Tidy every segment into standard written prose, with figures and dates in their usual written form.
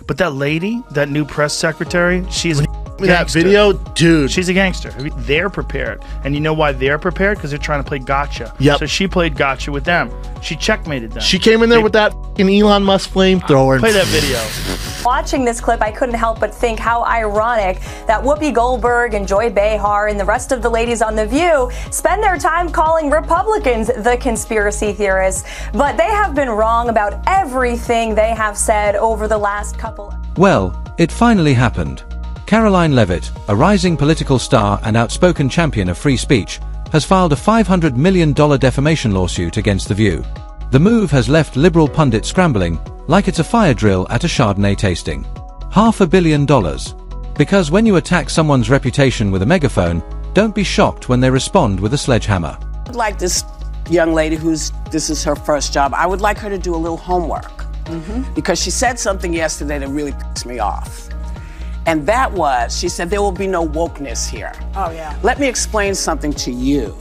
But that lady, that new press secretary, she's that video, dude. She's a gangster. They're prepared. And you know why they're prepared? Because they're trying to play gotcha. Yep. So she played gotcha with them. She checkmated them. She came in there with that Elon Musk flamethrower. Play that video. Watching this clip, I couldn't help but think how ironic that Whoopi Goldberg and Joy Behar and the rest of the ladies on The View spend their time calling Republicans the conspiracy theorists. But they have been wrong about everything they have said over the last couple. Well, it finally happened. Karoline Leavitt, a rising political star and outspoken champion of free speech, has filed a $500 million defamation lawsuit against The View. The move has left liberal pundits scrambling, like it's a fire drill at a Chardonnay tasting. $500 million. Because when you attack someone's reputation with a megaphone, don't be shocked when they respond with a sledgehammer. I'd like this young lady this is her first job, I would like her to do a little homework. Because she said something yesterday that really pissed me off. And that was, she said, there will be no wokeness here. Oh, yeah. Let me explain something to you.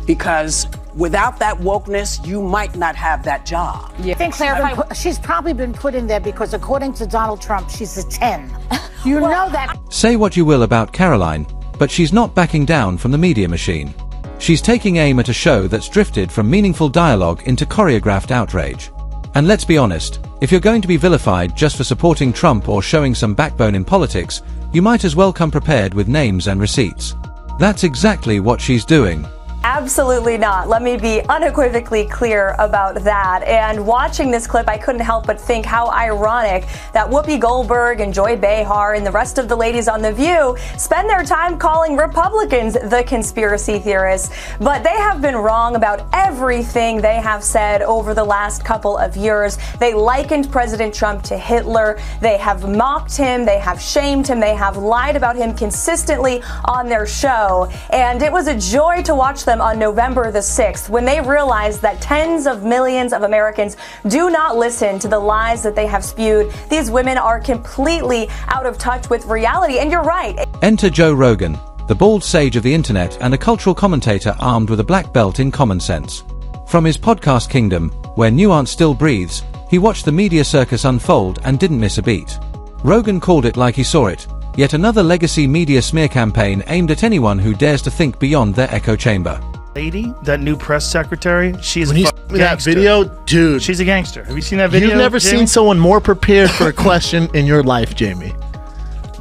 Because without that wokeness, you might not have that job. Yeah. I think she's probably been put in there because according to Donald Trump, she's a 10. You know that. Say what you will about Karoline, but she's not backing down from the media machine. She's taking aim at a show that's drifted from meaningful dialogue into choreographed outrage. And let's be honest, if you're going to be vilified just for supporting Trump or showing some backbone in politics, you might as well come prepared with names and receipts. That's exactly what she's doing. Absolutely not. Let me be unequivocally clear about that. And watching this clip, I couldn't help but think how ironic that Whoopi Goldberg and Joy Behar and the rest of the ladies on The View spend their time calling Republicans the conspiracy theorists. But they have been wrong about everything they have said over the last couple of years. They likened President Trump to Hitler. They have mocked him. They have shamed him. They have lied about him consistently on their show. And it was a joy to watch them on November the 6th when they realized that tens of millions of Americans do not listen to the lies that they have spewed. These women are completely out of touch with reality, and you're right. Enter Joe Rogan, the bald sage of the internet and a cultural commentator armed with a black belt in common sense. From his podcast Kingdom, where nuance still breathes, he watched the media circus unfold and didn't miss a beat. Rogan called it like he saw it, yet another legacy media smear campaign aimed at anyone who dares to think beyond their echo chamber. Lady, that new press secretary, she's a gangster. That video, dude. She's a gangster. Have you seen that video? You've never seen someone more prepared for a question in your life, Jamie.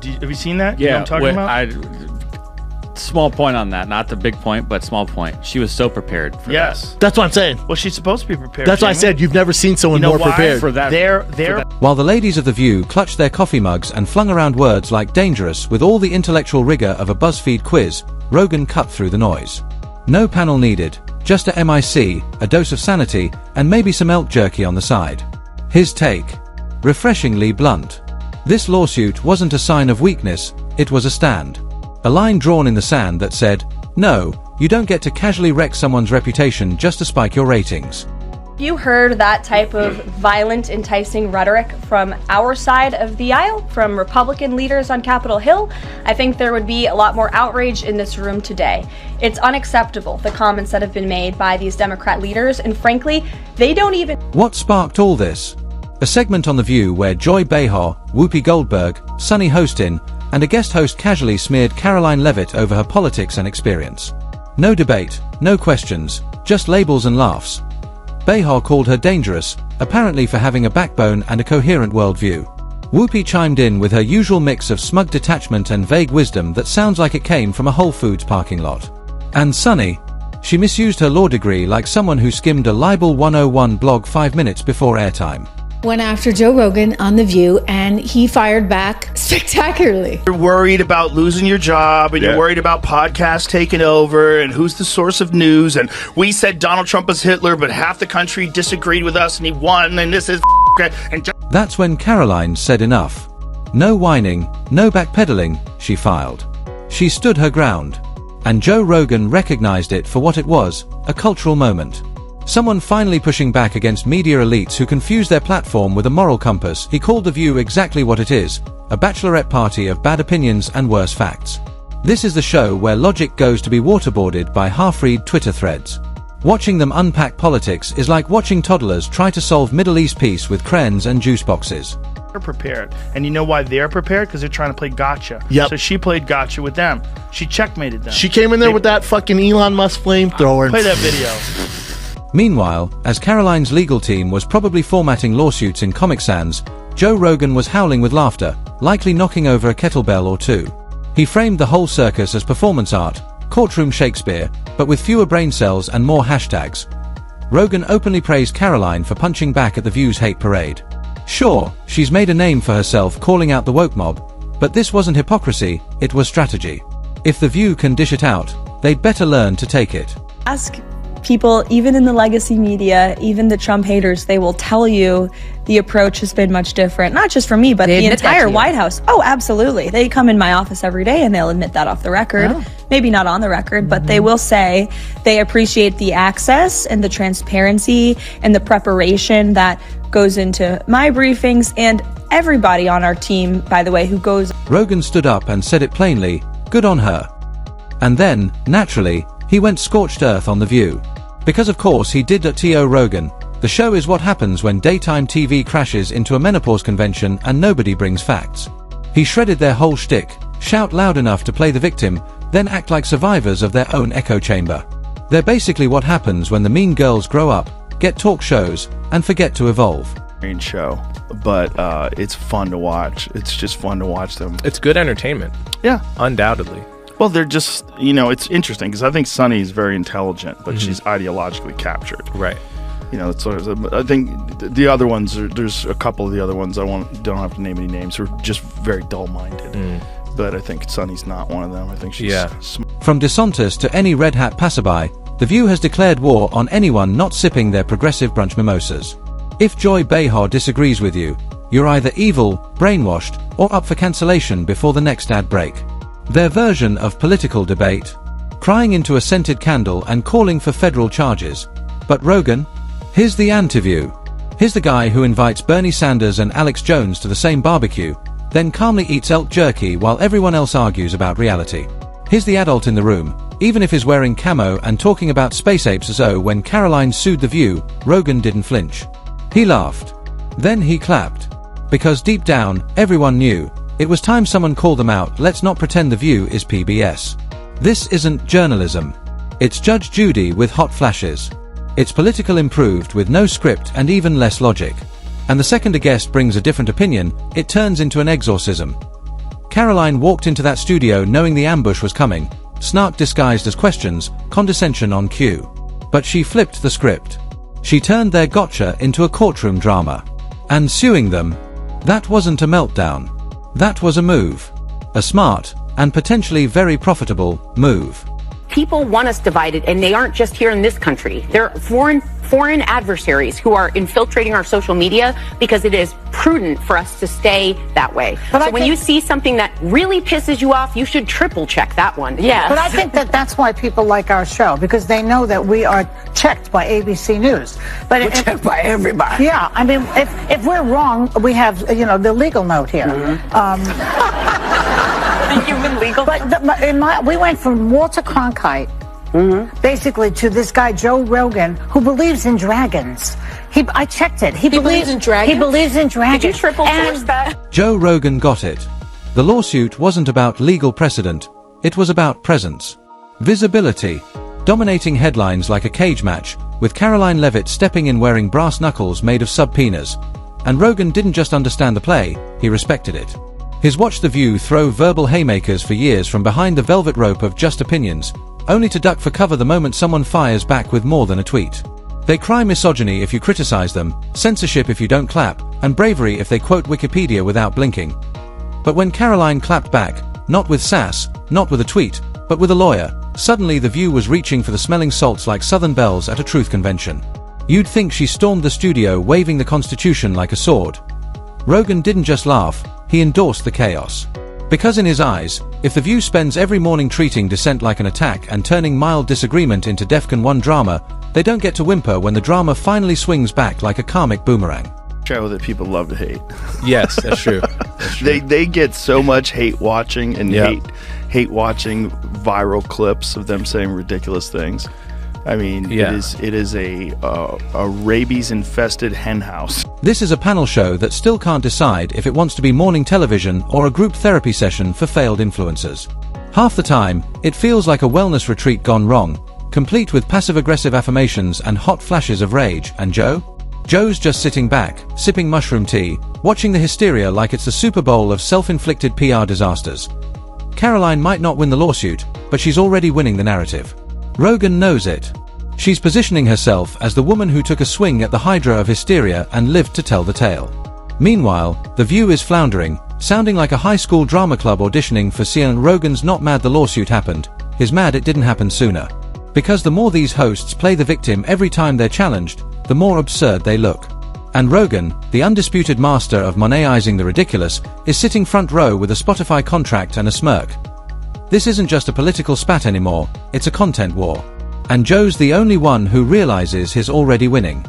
Have you seen that? Yeah. You know what I'm talking about? Small point on that. Not the big point, but small point. She was so prepared for Yes. That's what I'm saying. Well, she's supposed to be prepared. That's why I Jamie. said you've never seen someone more prepared. For that. While the ladies of The View clutched their coffee mugs and flung around words like dangerous with all the intellectual rigor of a BuzzFeed quiz, Rogan cut through the noise. No panel needed, just a MIC, a dose of sanity, and maybe some elk jerky on the side. His take: refreshingly blunt. This lawsuit wasn't a sign of weakness, it was a stand. A line drawn in the sand that said, no, you don't get to casually wreck someone's reputation just to spike your ratings. You heard that type of violent, enticing rhetoric from our side of the aisle, from Republican leaders on Capitol Hill, I think there would be a lot more outrage in this room today. It's unacceptable, the comments that have been made by these Democrat leaders, and frankly, they don't even... What sparked all this? A segment on The View where Joy Behar, Whoopi Goldberg, Sunny Hostin, and a guest host casually smeared Karoline Leavitt over her politics and experience. No debate, no questions, just labels and laughs. Behar called her dangerous, apparently for having a backbone and a coherent worldview. Whoopi chimed in with her usual mix of smug detachment and vague wisdom that sounds like it came from a Whole Foods parking lot. And Sunny? She misused her law degree like someone who skimmed a Libel 101 blog 5 minutes before airtime. Went after Joe Rogan on The View, and he fired back spectacularly. You're worried about losing your job, and you're worried about podcasts taking over, and who's the source of news, and we said Donald Trump was Hitler, but half the country disagreed with us, and he won, and this is and That's when Karoline said enough. No whining, no backpedaling, she filed. She stood her ground. And Joe Rogan recognized it for what it was, a cultural moment. Someone finally pushing back against media elites who confuse their platform with a moral compass. He called The View exactly what it is, a bachelorette party of bad opinions and worse facts. This is the show where logic goes to be waterboarded by half-read Twitter threads. Watching them unpack politics is like watching toddlers try to solve Middle East peace with crayons and juice boxes. prepared. And you know why they're prepared? Because they're trying to play gotcha. Yep. So she played gotcha with them. She checkmated them. She came in there with that fucking Elon Musk flamethrower. Play that video. Meanwhile, as Karoline's legal team was probably formatting lawsuits in Comic Sans, Joe Rogan was howling with laughter, likely knocking over a kettlebell or two. He framed the whole circus as performance art, courtroom Shakespeare, but with fewer brain cells and more hashtags. Rogan openly praised Karoline for punching back at The View's hate parade. Sure, she's made a name for herself calling out the woke mob, but this wasn't hypocrisy, it was strategy. If The View can dish it out, they'd better learn to take it. Ask people, even in the legacy media, even the Trump haters, they will tell you the approach has been much different. Not just from me, but the entire White House. Oh, absolutely. They come in my office every day and they'll admit that off the record. Oh. Maybe not on the record, but they will say they appreciate the access and the transparency and the preparation that goes into my briefings, and everybody on our team, by the way, who goes. Rogan stood up and said it plainly, good on her. And then, naturally, he went scorched earth on The View. Because of course he did at T.O. Rogan. The show is what happens when daytime TV crashes into a menopause convention and nobody brings facts. He shredded their whole shtick, shout loud enough to play the victim, then act like survivors of their own echo chamber. They're basically what happens when the mean girls grow up, get talk shows, and forget to evolve. Show, but it's fun to watch. It's just fun to watch them. It's good entertainment. Yeah. Undoubtedly. Well, they're just, it's interesting because I think Sunny is very intelligent, but she's ideologically captured. Right. It's sort of, I think the other ones, there's a couple of the other ones, don't have to name any names, who are just very dull-minded. But I think Sunny's not one of them. I think she's smart. From DeSantis to any red hat passerby, The View has declared war on anyone not sipping their progressive brunch mimosas. If Joy Behar disagrees with you, you're either evil, brainwashed, or up for cancellation before the next ad break. Their version of political debate, crying into a scented candle and calling for federal charges. But Rogan? Here's the anti-view. Here's the guy who invites Bernie Sanders and Alex Jones to the same barbecue, then calmly eats elk jerky while everyone else argues about reality. Here's the adult in the room, even if he's wearing camo and talking about space apes as though when Karoline sued The View, Rogan didn't flinch. He laughed. Then he clapped. Because deep down, everyone knew. It was time someone called them out. Let's not pretend The View is PBS. This isn't journalism. It's Judge Judy with hot flashes. It's political improved with no script and even less logic. And the second a guest brings a different opinion, it turns into an exorcism. Karoline walked into that studio knowing the ambush was coming, snark disguised as questions, condescension on cue. But she flipped the script. She turned their gotcha into a courtroom drama. And suing them, that wasn't a meltdown. That was a move. A smart, and potentially very profitable, move. People want us divided, and they aren't just here in this country. They're foreign adversaries who are infiltrating our social media because it is prudent for us to stay that way. So when you see something that really pisses you off, you should triple check that one. Yeah. But I think that's why people like our show, because they know that we are checked by ABC News. But we're checked by everybody. Yeah, I mean, if we're wrong, we have the legal note here. Human legal. But we went from Walter Cronkite, basically, to this guy Joe Rogan, who believes in dragons. I checked it. He believes in dragons. He believes in dragons. Did you triple source that? Joe Rogan got it. The lawsuit wasn't about legal precedent. It was about presence, visibility, dominating headlines like a cage match, with Karoline Leavitt stepping in wearing brass knuckles made of subpoenas. And Rogan didn't just understand the play; he respected it. He's watched The View throw verbal haymakers for years from behind the velvet rope of just opinions, only to duck for cover the moment someone fires back with more than a tweet. They cry misogyny if you criticize them, censorship if you don't clap, and bravery if they quote Wikipedia without blinking. But when Karoline clapped back, not with sass, not with a tweet, but with a lawyer, suddenly The View was reaching for the smelling salts like Southern belles at a truth convention. You'd think she stormed the studio waving the Constitution like a sword. Rogan didn't just laugh, he endorsed the chaos. Because in his eyes, if The View spends every morning treating dissent like an attack and turning mild disagreement into DEFCON 1 drama, they don't get to whimper when the drama finally swings back like a karmic boomerang. Show that people love to hate. Yes, that's true. That's true. They get so much hate watching and hate watching viral clips of them saying ridiculous things. I mean, it is a rabies infested hen house. This is a panel show that still can't decide if it wants to be morning television or a group therapy session for failed influencers. Half the time, it feels like a wellness retreat gone wrong, complete with passive-aggressive affirmations and hot flashes of rage. And Joe's just sitting back, sipping mushroom tea, watching the hysteria like it's the Super Bowl of self-inflicted PR disasters. Karoline might not win the lawsuit, but she's already winning the narrative. Rogan knows it. She's positioning herself as the woman who took a swing at the hydra of hysteria and lived to tell the tale. Meanwhile, The View is floundering, sounding like a high school drama club auditioning for Cian. Rogan's not mad the lawsuit happened, he's mad it didn't happen sooner. Because the more these hosts play the victim every time they're challenged, the more absurd they look. And Rogan, the undisputed master of Monet-izing the ridiculous, is sitting front row with a Spotify contract and a smirk. This isn't just a political spat anymore, it's a content war. And Joe's the only one who realizes he's already winning.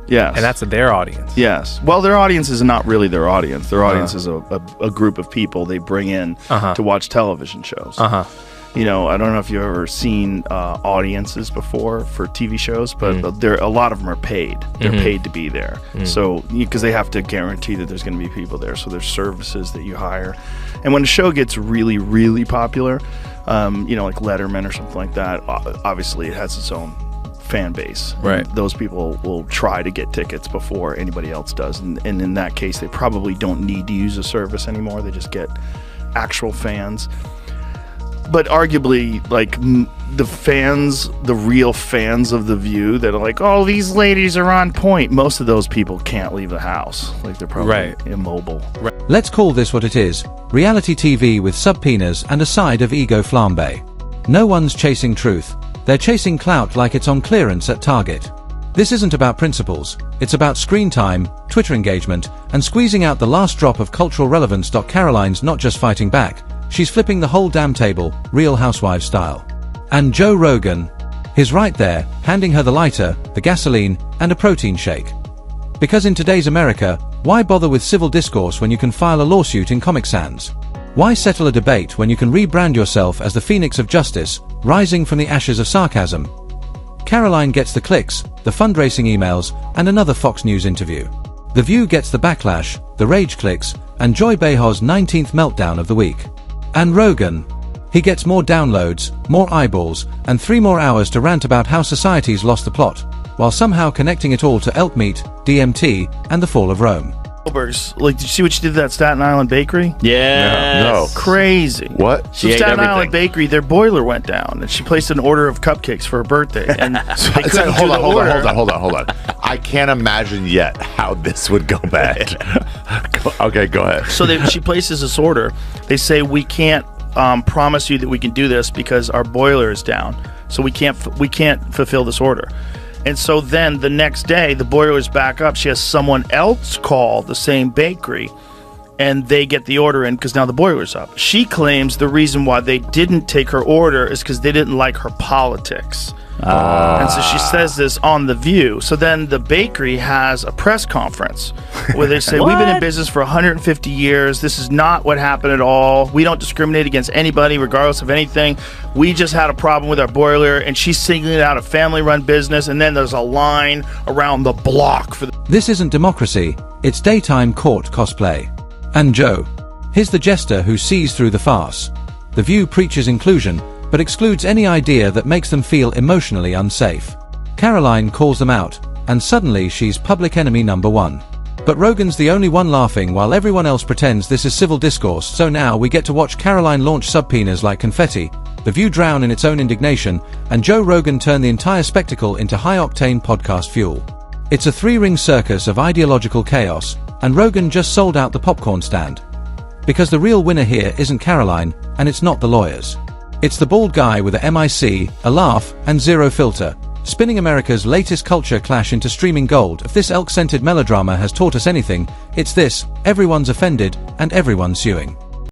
Yes. And that's their audience. Yes. Well, their audience is not really their audience. Their audience is a group of people they bring in to watch television shows. You know, I don't know if you've ever seen audiences before for TV shows, but a lot of them are paid. They're paid to be there. So, because they have to guarantee that there's going to be people there. So there's services that you hire. And when a show gets really, really popular, you know, like Letterman or something like that, obviously it has its own fan base. Right. And those people will try to get tickets before anybody else does. And in that case, they probably don't need to use a service anymore. They just get actual fans. But arguably, like, the fans, the real fans of The View that are like, oh, these ladies are on point. Most of those people can't leave the house. Like, they're probably immobile. Let's call this what it is. Reality TV with subpoenas and a side of ego flambe. No one's chasing truth. They're chasing clout like it's on clearance at Target. This isn't about principles. It's about screen time, Twitter engagement, and squeezing out the last drop of cultural relevance. Karoline's not just fighting back. She's flipping the whole damn table, Real Housewives style. And Joe Rogan, he's right there, handing her the lighter, the gasoline, and a protein shake. Because in today's America, why bother with civil discourse when you can file a lawsuit in Comic Sans? Why settle a debate when you can rebrand yourself as the Phoenix of Justice, rising from the ashes of sarcasm? Karoline gets the clicks, the fundraising emails, and another Fox News interview. The View gets the backlash, the rage clicks, and Joy Behar's 19th meltdown of the week. And Rogan, he gets more downloads, more eyeballs, and 3 more hours to rant about how society's lost the plot, while somehow connecting it all to elk meat, DMT, and the fall of Rome. Like, did you see what she did to that Staten Island bakery? Yeah. No. Crazy. What? So Staten Island Bakery, their boiler went down, and she placed an order of cupcakes for her birthday. And they couldn't hold on. I can't imagine yet how this would go bad. Okay, go ahead. So she places this order. They say, we can't promise you that we can do this because our boiler is down. So we can't fulfill this order. And so then the next day, the boiler's back up. She has someone else call the same bakery, and they get the order in because now the boiler's up. She claims the reason why they didn't take her order is because they didn't like her politics. And so she says this on The View. So then the bakery has a press conference where they say, we've been in business for 150 years. This is not what happened at all. We don't discriminate against anybody regardless of anything. We just had a problem with our boiler. And she's singling out a family-run business. And then there's a line around the block for This isn't democracy. It's daytime court cosplay. And Joe, here's the jester who sees through the farce. The View preaches inclusion, but excludes any idea that makes them feel emotionally unsafe. Karoline calls them out, and suddenly she's public enemy number 1. But Rogan's the only one laughing while everyone else pretends this is civil discourse. So now we get to watch Karoline launch subpoenas like confetti, The View drown in its own indignation, and Joe Rogan turn the entire spectacle into high-octane podcast fuel. It's a 3-ring circus of ideological chaos, and Rogan just sold out the popcorn stand. Because the real winner here isn't Karoline, and it's not the lawyers. It's the bald guy with a MIC, a laugh, and zero filter, spinning America's latest culture clash into streaming gold. If this elk-scented melodrama has taught us anything, it's this: everyone's offended, and everyone's suing.